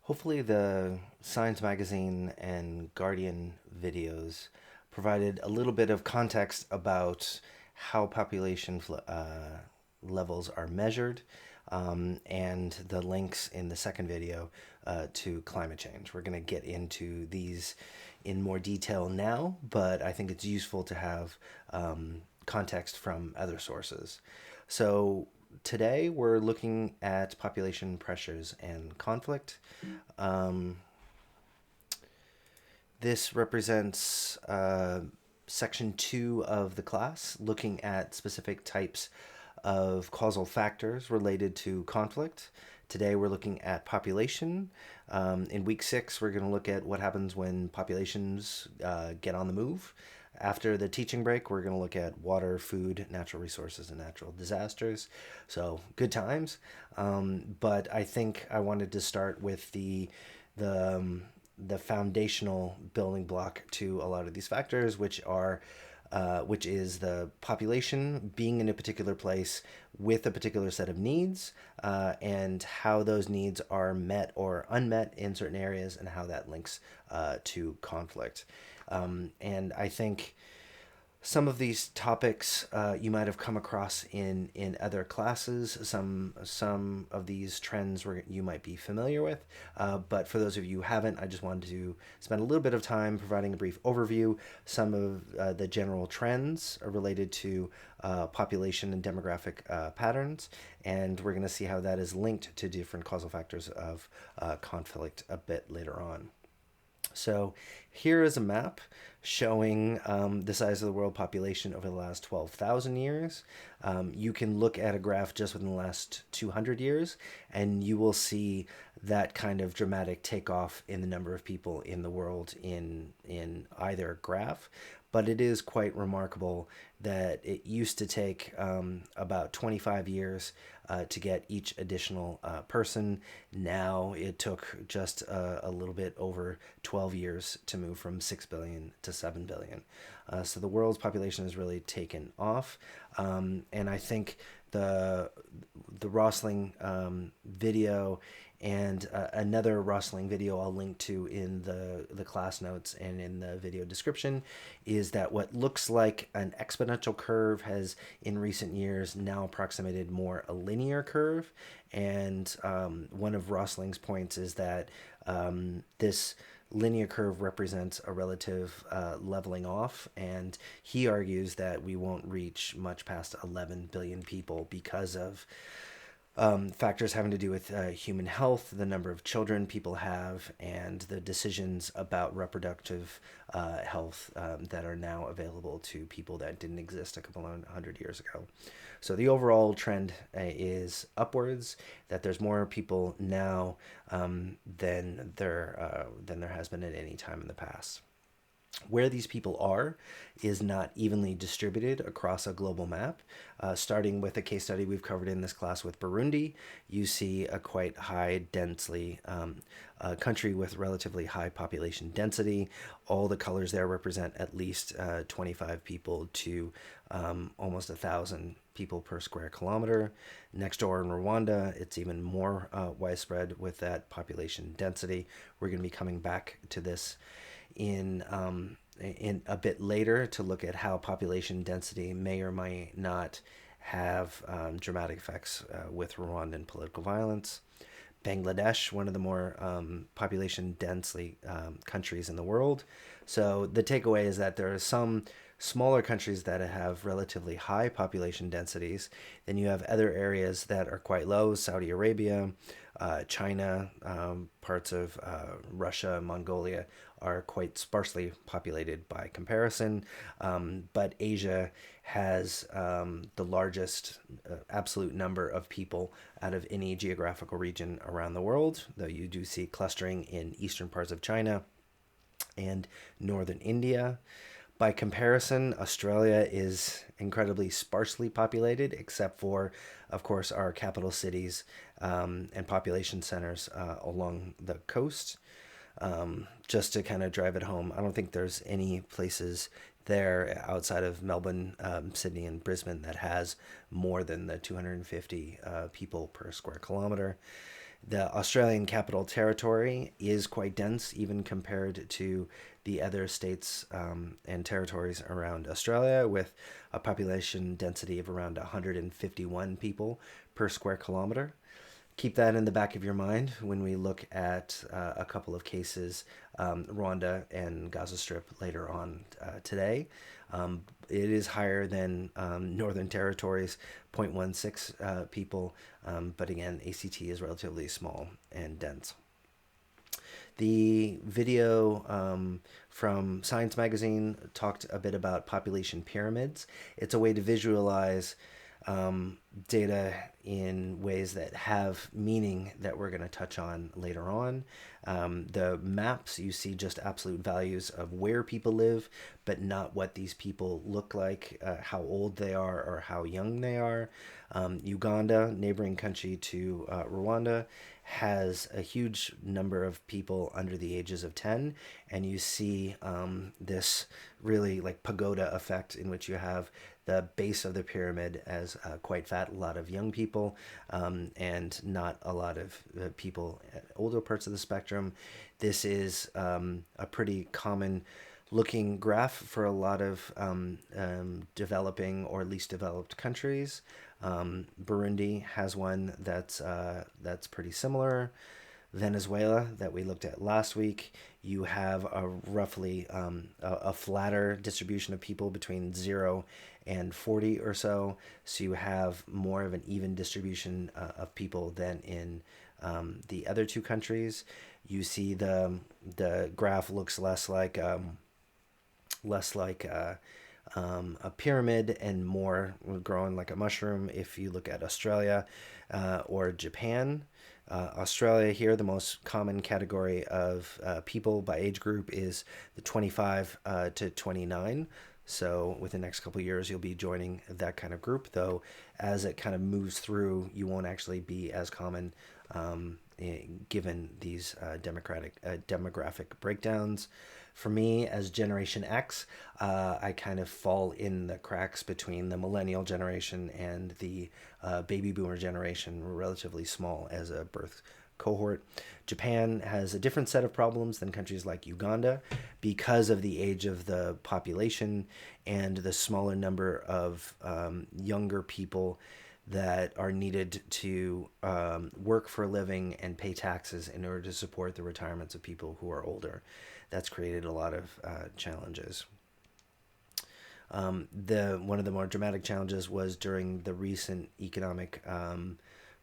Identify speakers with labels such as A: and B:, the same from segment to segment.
A: Hopefully, the Science Magazine and Guardian videos provided a little bit of context about how levels are measured, and the links in the second video to climate change. We're going to get into these in more detail now, but I think it's useful to have context from other sources. So, today we're looking at population pressures and conflict. Um, this represents section 2 of the class, looking at specific types of causal factors related to conflict. Today we're looking at population. In week 6, we're going to look at what happens when populations get on the move. After the teaching break, we're going to look at water, food, natural resources, and natural disasters. So, good times. But I think I wanted to start with the the foundational building block to a lot of these factors, which is the population being in a particular place with a particular set of needs, and how those needs are met or unmet in certain areas, and how that links to conflict. And I think some of these topics you might have come across in other classes. Some of these trends you might be familiar with, but for those of you who haven't, I just wanted to spend a little bit of time providing a brief overview. Some of the general trends are related to population and demographic patterns, and we're going to see how that is linked to different causal factors of conflict a bit later on. So here is a map showing the size of the world population over the last 12,000 years. You can look at a graph just within the last 200 years, and you will see that kind of dramatic takeoff in the number of people in the world in either graph. But it is quite remarkable that it used to take about 25 years to get each additional person. Now it took just a little bit over 12 years to move from 6 billion to 7 billion. So the world's population has really taken off. And I think the Rosling video and another Rosling video I'll link to in the class notes and in the video description is that what looks like an exponential curve has in recent years now approximated more a linear curve. And one of Rosling's points is that this linear curve represents a relative leveling off, and he argues that we won't reach much past 11 billion people because of factors having to do with human health, the number of children people have, and the decisions about reproductive health that are now available to people that didn't exist a couple of hundred years ago. So the overall trend is upwards, that there's more people now than there has been at any time in the past. Where these people are is not evenly distributed across a global map. Starting with a case study we've covered in this class with Burundi, you see a quite high densely country with relatively high population density. All the colors there represent at least 25 people to almost 1,000 people per square kilometer. Next door in Rwanda, it's even more widespread with that population density. We're going to be coming back to this in a bit later to look at how population density may or may not have dramatic effects with Rwandan political violence. Bangladesh, one of the more population densely countries in the world. So the takeaway is that there are some smaller countries that have relatively high population densities. Then you have other areas that are quite low, Saudi Arabia, China, parts of Russia, Mongolia are quite sparsely populated by comparison. But Asia has the largest absolute number of people out of any geographical region around the world, though you do see clustering in eastern parts of China and northern India. By comparison, Australia is incredibly sparsely populated, except for, of course, our capital cities and population centers along the coast. Just to kind of drive it home, I don't think there's any places there outside of Melbourne, Sydney, and Brisbane that has more than the 250 people per square kilometer. The Australian Capital Territory is quite dense, even compared to the other states and territories around Australia, with a population density of around 151 people per square kilometer. Keep that in the back of your mind when we look at a couple of cases, Rwanda and Gaza Strip later on today. It is higher than Northern Territories, 0.16 people, but again, ACT is relatively small and dense. The video from Science Magazine talked a bit about population pyramids. It's a way to visualize data in ways that have meaning that we're going to touch on later on. The maps, you see just absolute values of where people live, but not what these people look like, how old they are, or how young they are. Uganda, neighboring country to Rwanda, has a huge number of people under the ages of 10, and you see this really like pagoda effect in which you have the base of the pyramid as quite fat, a lot of young people, and not a lot of people at older parts of the spectrum. This is a pretty common looking graph for a lot of developing or least developed countries. Burundi has one that's pretty similar. Venezuela, that we looked at last week, you have a roughly a flatter distribution of people between 0 and 40 or so. So you have more of an even distribution of people than in the other two countries. You see the graph looks less like a pyramid and more growing like a mushroom if you look at Australia or Japan. Australia here, the most common category of people by age group is the 25 to 29. So within the next couple of years, you'll be joining that kind of group, though as it kind of moves through, you won't actually be as common given these demographic breakdowns. For me, as Generation X, I kind of fall in the cracks between the millennial generation and the baby boomer generation. We're relatively small as a birth cohort. Japan has a different set of problems than countries like Uganda because of the age of the population and the smaller number of younger people that are needed to work for a living and pay taxes in order to support the retirements of people who are older. That's created a lot of challenges. One of the more dramatic challenges was during the recent economic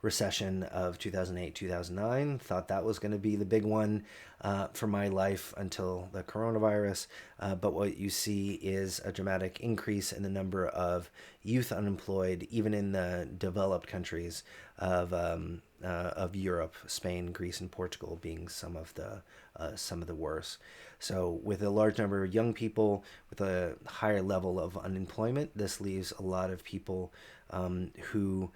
A: recession of 2008-2009. Thought that was going to be the big one for my life until the coronavirus. But what you see is a dramatic increase in the number of youth unemployed, even in the developed countries of Europe, Spain, Greece, and Portugal being some of the worst. So with a large number of young people with a higher level of unemployment, this leaves a lot of people who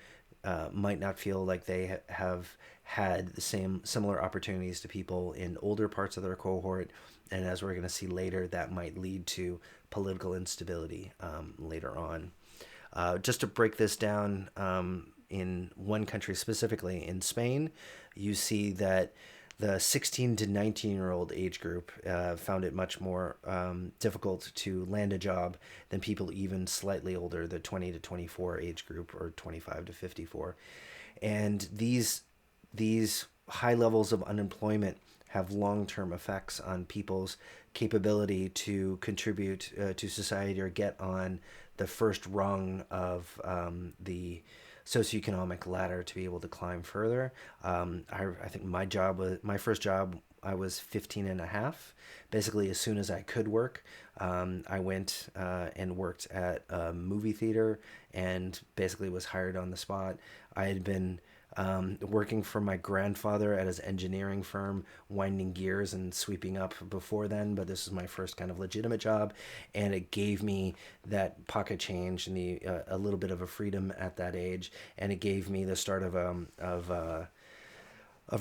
A: might not feel like they have had the similar opportunities to people in older parts of their cohort, and as we're going to see later, that might lead to political instability later on. Just to break this down, in one country specifically, in Spain, you see that the 16 to 19-year-old age group found it much more difficult to land a job than people even slightly older, the 20 to 24 age group, or 25 to 54. And these high levels of unemployment have long-term effects on people's capability to contribute to society or get on the first rung of the socioeconomic ladder to be able to climb further. I think my first job, I was 15 and a half. Basically, as soon as I could work, I went and worked at a movie theater and basically was hired on the spot. I had been working for my grandfather at his engineering firm, winding gears and sweeping up before then, but this was my first kind of legitimate job, and it gave me that pocket change and a little bit of a freedom at that age, and it gave me the start of a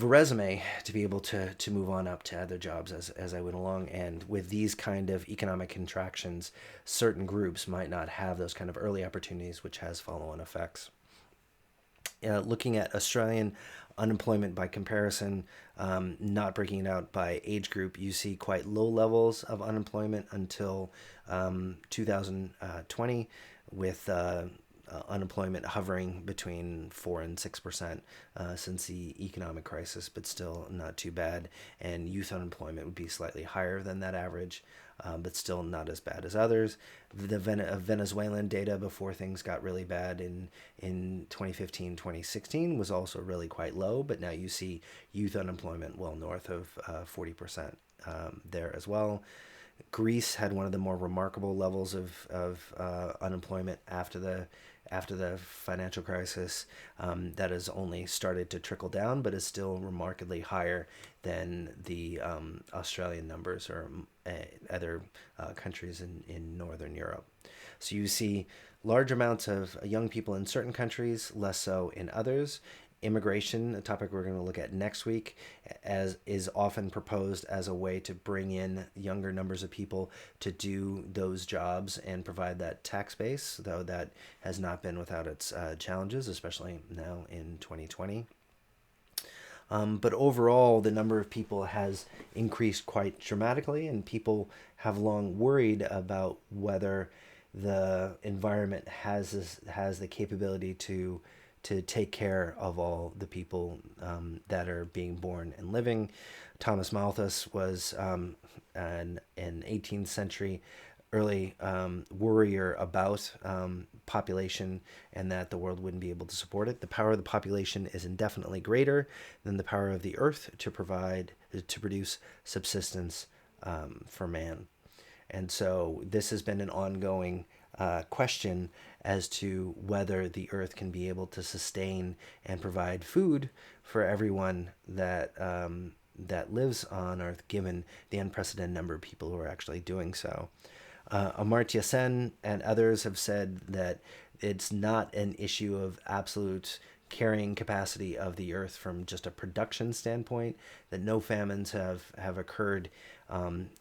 A: resume to be able to move on up to other jobs as I went along. And with these kind of economic contractions, certain groups might not have those kind of early opportunities, which has follow-on effects. Looking at Australian Unemployment by comparison, not breaking it out by age group, you see quite low levels of unemployment until 2020, with unemployment hovering between 4 and 6% since the economic crisis, but still not too bad. And youth unemployment would be slightly higher than that average, but still not as bad as others. The Venezuelan data before things got really bad in 2015, 2016 was also really quite low, but now you see youth unemployment well north of 40% there as well. Greece had one of the more remarkable levels of unemployment after the financial crisis. That has only started to trickle down, but is still remarkably higher than the Australian numbers or other countries in Northern Europe. So you see large amounts of young people in certain countries, less so in others. Immigration, a topic we're going to look at next week, as is often proposed as a way to bring in younger numbers of people to do those jobs and provide that tax base, though that has not been without its challenges, especially now in 2020. But overall, the number of people has increased quite dramatically, and people have long worried about whether the environment has the capability to take care of all the people that are being born and living. Thomas Malthus was an 18th century early worrier about population and that the world wouldn't be able to support it. The power of the population is indefinitely greater than the power of the earth to produce subsistence for man. And so this has been an ongoing question as to whether the earth can be able to sustain and provide food for everyone that lives on earth, given the unprecedented number of people who are actually doing so. Amartya Sen and others have said that it's not an issue of absolute carrying capacity of the earth from just a production standpoint, that no famines have occurred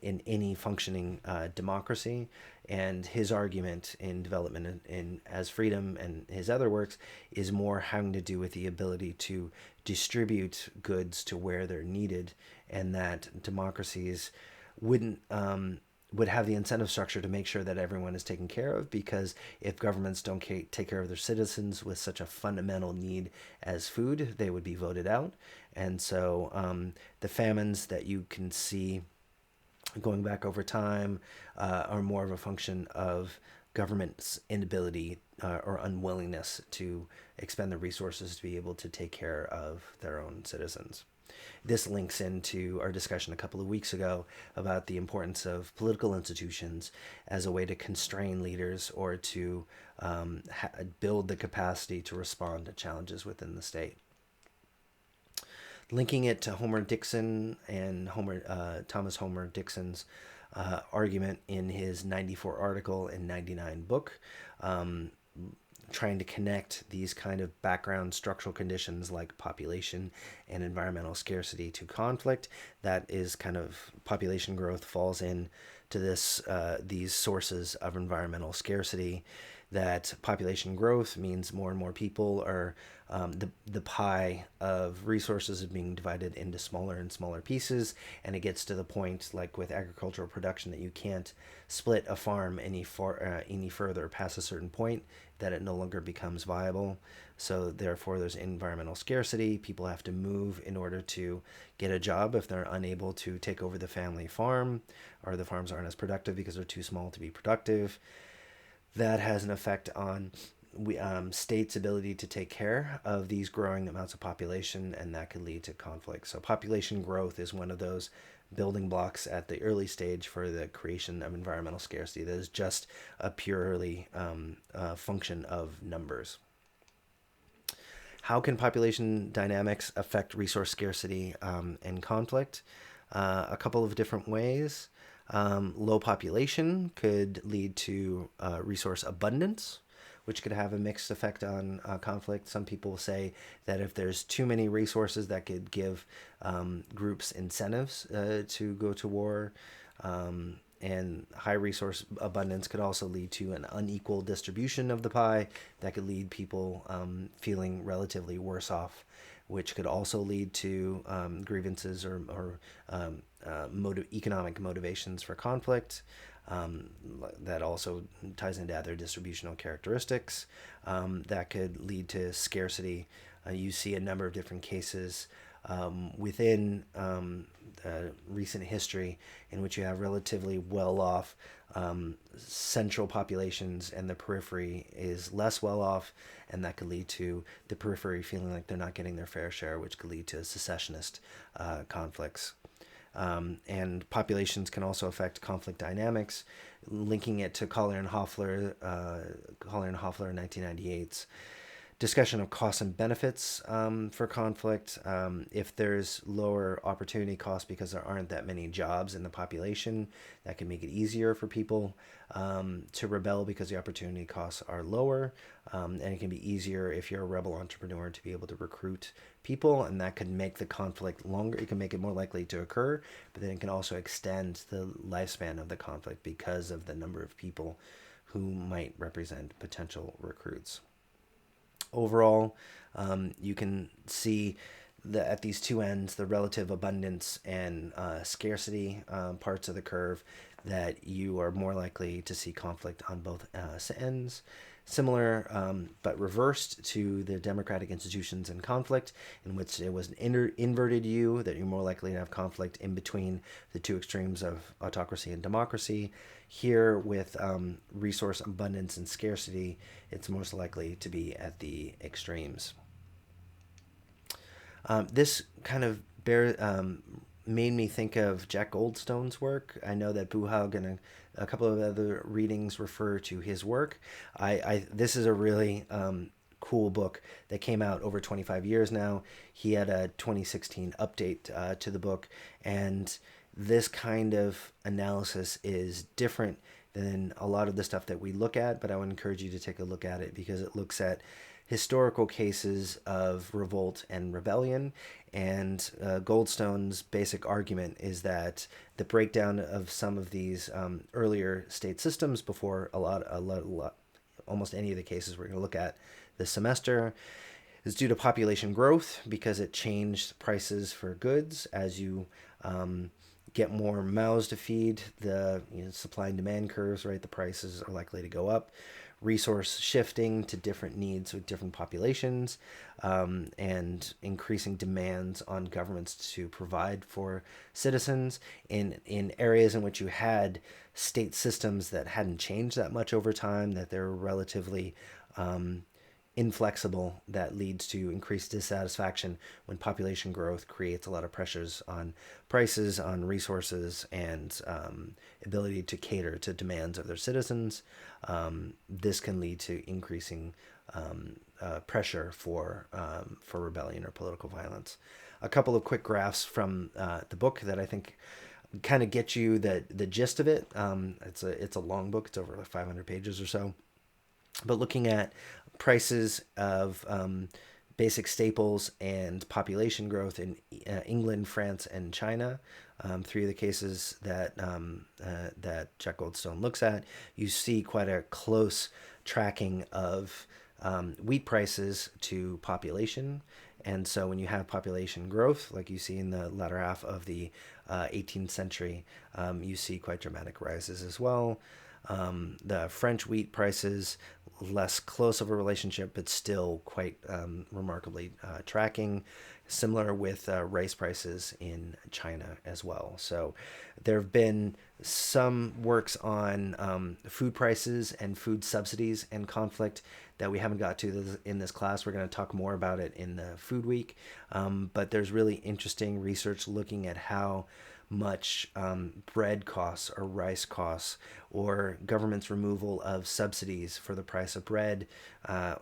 A: in any functioning democracy. And his argument in Development in as Freedom and his other works is more having to do with the ability to distribute goods to where they're needed, and that democracies wouldn't would have the incentive structure to make sure that everyone is taken care of, because if governments don't take care of their citizens with such a fundamental need as food, they would be voted out. And so the famines that you can see going back over time are more of a function of government's inability or unwillingness to expend the resources to be able to take care of their own citizens. This links into our discussion a couple of weeks ago about the importance of political institutions as a way to constrain leaders or to build the capacity to respond to challenges within the state. Linking it to Homer Dixon and Thomas Homer Dixon's argument in his 94 article and 99 book, trying to connect these kind of background structural conditions like population and environmental scarcity to conflict. That is kind of population growth falls in to these sources of environmental scarcity. That population growth means more and more people are the pie of resources is being divided into smaller and smaller pieces, and it gets to the point, like with agricultural production, that you can't split a farm any further past a certain point, that it no longer becomes viable. So therefore there's environmental scarcity. People have to move in order to get a job if they're unable to take over the family farm, or the farms aren't as productive because they're too small to be productive. That has an effect on states' ability to take care of these growing amounts of population, and that could lead to conflict. So population growth is one of those building blocks at the early stage for the creation of environmental scarcity that is just a purely function of numbers. How can population dynamics affect resource scarcity and conflict? A couple of different ways. Low population could lead to resource abundance, which could have a mixed effect on conflict. Some people say that if there's too many resources, that could give groups incentives to go to war. And high resource abundance could also lead to an unequal distribution of the pie that could lead people feeling relatively worse off which could also lead to grievances or economic motivations for conflict. Um, that also ties into other distributional characteristics that could lead to scarcity. You see a number of different cases within recent history in which you have relatively well off central populations and the periphery is less well off, and that could lead to the periphery feeling like they're not getting their fair share, which could lead to secessionist conflicts. And populations can also affect conflict dynamics, linking it to Collier and Hoffler in 1998's discussion of costs and benefits for conflict. If there's lower opportunity costs because there aren't that many jobs in the population, that can make it easier for people to rebel because the opportunity costs are lower. And it can be easier if you're a rebel entrepreneur to be able to recruit people, and that could make the conflict longer. It can make it more likely to occur, but then it can also extend the lifespan of the conflict because of the number of people who might represent potential recruits. Overall, you can see at these two ends the relative abundance and scarcity parts of the curve, that you are more likely to see conflict on both ends. Similar but reversed to the democratic institutions and conflict, in which it was an inverted U, that you're more likely to have conflict in between the two extremes of autocracy and democracy. Here, with resource abundance and scarcity, it's most likely to be at the extremes. This kind of made me think of Jack Goldstone's work. I know that Buhaug and a couple of other readings refer to his work. This is a really cool book that came out over 25 years now. He had a 2016 update to the book, and this kind of analysis is different than a lot of the stuff that we look at, but I would encourage you to take a look at it because it looks at historical cases of revolt and rebellion. And Goldstone's basic argument is that the breakdown of some of these earlier state systems before almost any of the cases we're going to look at this semester is due to population growth, because it changed prices for goods as you get more mouths to feed. The supply and demand curves, right? The prices are likely to go up. Resource shifting to different needs with different populations, and increasing demands on governments to provide for citizens in areas in which you had state systems that hadn't changed that much over time, that they're relatively inflexible, that leads to increased dissatisfaction when population growth creates a lot of pressures on prices, on resources, and ability to cater to demands of their citizens. This can lead to increasing pressure for rebellion or political violence. A couple of quick graphs from the book that I think kind of get you the gist of it. It's a long book. It's over like 500 pages or so. But looking at prices of basic staples and population growth in England, France, and China, three of the cases that Jack Goldstone looks at, you see quite a close tracking of wheat prices to population. And so when you have population growth, like you see in the latter half of the 18th century, you see quite dramatic rises as well. The French wheat prices, less close of a relationship, but still quite remarkably tracking. Similar with rice prices in China as well. So there have been some works on food prices and food subsidies and conflict that we haven't got to in this class. We're going to talk more about it in the Food Week. But there's really interesting research looking at how much bread costs or rice costs, or government's removal of subsidies for the price of bread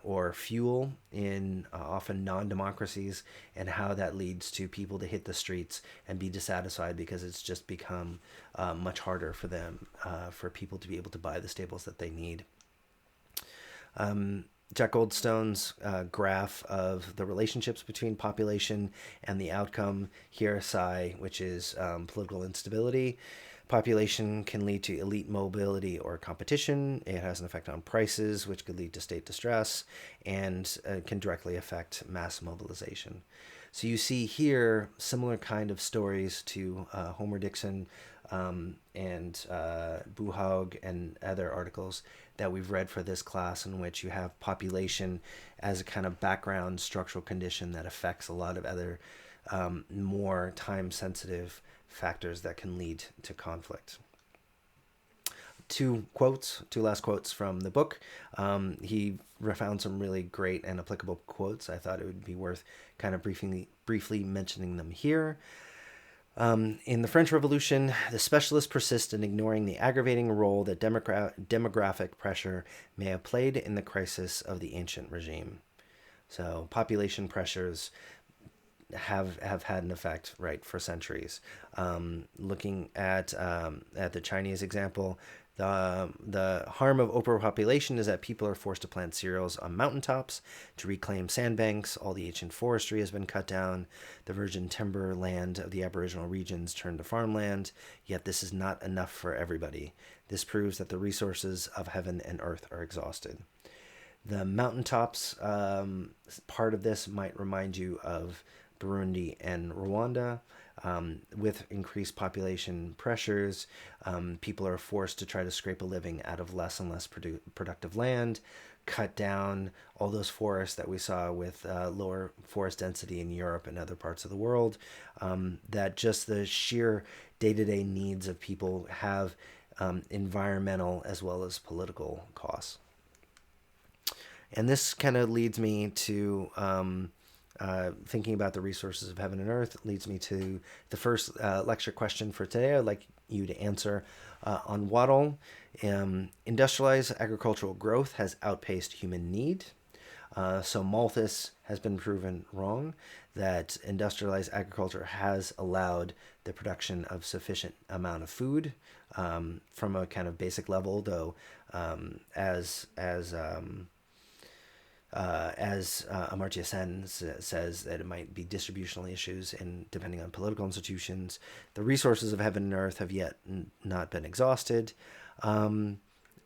A: or fuel in often non-democracies, and how that leads to people to hit the streets and be dissatisfied because it's just become much harder for them, for people to be able to buy the staples that they need. Jack Goldstone's graph of the relationships between population and the outcome here, psi, which is political instability. Population can lead to elite mobility or competition. It has an effect on prices, which could lead to state distress, and can directly affect mass mobilization. So you see here similar kind of stories to Homer Dixon and Buhaug and other articles that we've read for this class, in which you have population as a kind of background structural condition that affects a lot of other more time-sensitive factors that can lead to conflict. Two last quotes from the book. He found some really great and applicable quotes. I thought it would be worth kind of briefly mentioning them here. In the French Revolution, the specialists persist in ignoring the aggravating role that demographic pressure may have played in the crisis of the ancient regime. So population pressures have had an effect, right, for centuries. Looking at the Chinese example, the harm of overpopulation is that people are forced to plant cereals on mountaintops to reclaim sandbanks. All the ancient forestry has been cut down. The virgin timber land of the Aboriginal regions turned to farmland. Yet this is not enough for everybody. This proves that the resources of heaven and earth are exhausted. The mountaintops part of this might remind you of Burundi and Rwanda. With increased population pressures, people are forced to try to scrape a living out of less and less productive land, cut down all those forests that we saw with lower forest density in Europe and other parts of the world, that just the sheer day-to-day needs of people have environmental as well as political costs. And this kind of leads me to thinking about the resources of heaven and earth. It leads me to the first lecture question for today. I'd like you to answer on Waddle. Industrialized agricultural growth has outpaced human need. So Malthus has been proven wrong, that industrialized agriculture has allowed the production of sufficient amount of food from a kind of basic level, though as Amartya Sen says, that it might be distributional issues, and depending on political institutions, the resources of heaven and earth have yet not been exhausted.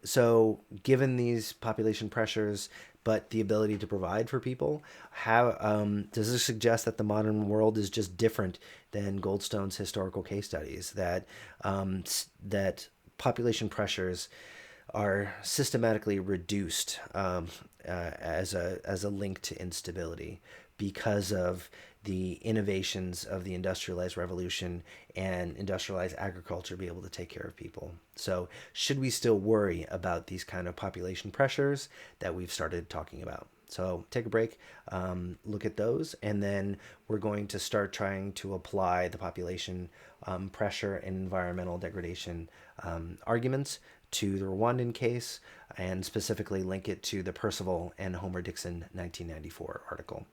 A: So given these population pressures, but the ability to provide for people, how does this suggest that the modern world is just different than Goldstone's historical case studies, that that population pressures are systematically reduced as a link to instability because of the innovations of the industrialized revolution and industrialized agriculture be able to take care of people? So should we still worry about these kind of population pressures that we've started talking about? So take a break, look at those, and then we're going to start trying to apply the population pressure and environmental degradation arguments to the Rwandan case, and specifically link it to the Percival and Homer Dixon 1994 article.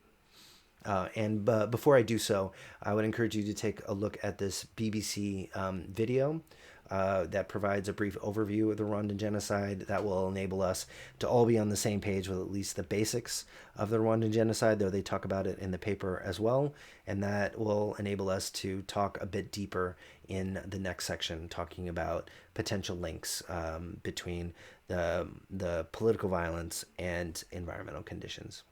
A: And before I do so, I would encourage you to take a look at this BBC video that provides a brief overview of the Rwandan genocide that will enable us to all be on the same page with at least the basics of the Rwandan genocide, though they talk about it in the paper as well. And that will enable us to talk a bit deeper in the next section, talking about potential links between the political violence and environmental conditions.